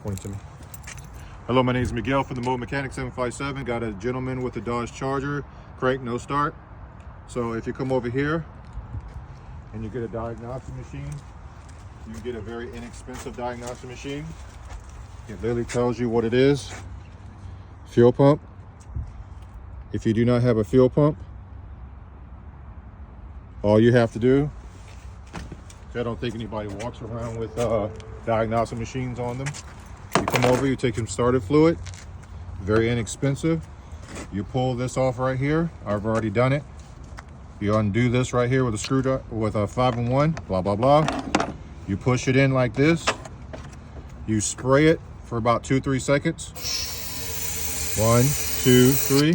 Point to me. Hello, my name is Miguel from the Mobile Mechanic 757. Got a gentleman with a Dodge Charger, crank, no start. So if you come over here and you get a diagnostic machine, you can get a very inexpensive diagnostic machine. It literally tells you what it is. Fuel pump. If you do not have a fuel pump, all you have to do, I don't think anybody walks around with diagnostic machines on them. You come over, you take some starter fluid, very inexpensive. You pull this off right here. I've already done it. You undo this right here with a screwdriver, with a 5-in-1, blah, blah, blah. You push it in like this. You spray it for about 2-3 seconds. 1, 2, 3.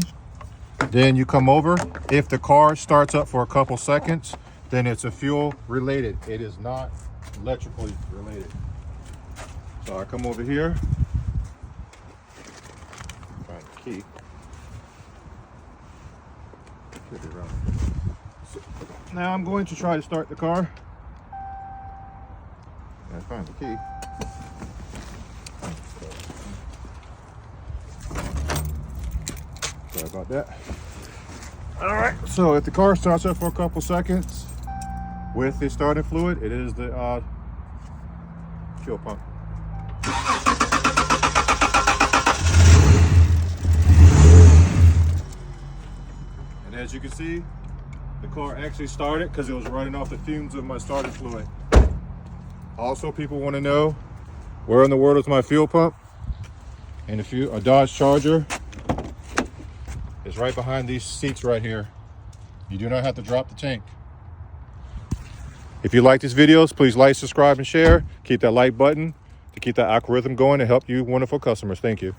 Then you come over. If the car starts up for a couple seconds, then it's a fuel related. It is not electrically related. So I come over here, find the key. So now I'm going to try to start the car. I find the key. Sorry about that. All right, so if the car starts up for a couple seconds with the starter fluid, it is the fuel pump. And as you can see, the car actually started because it was running off the fumes of my starter fluid. Also, people want to know where in the world is my fuel pump, and a Dodge Charger is right behind these seats right here. You do not have to drop the tank. If you like these videos, please like, subscribe, and share. Keep that like button to keep that algorithm going and help you wonderful customers. Thank you.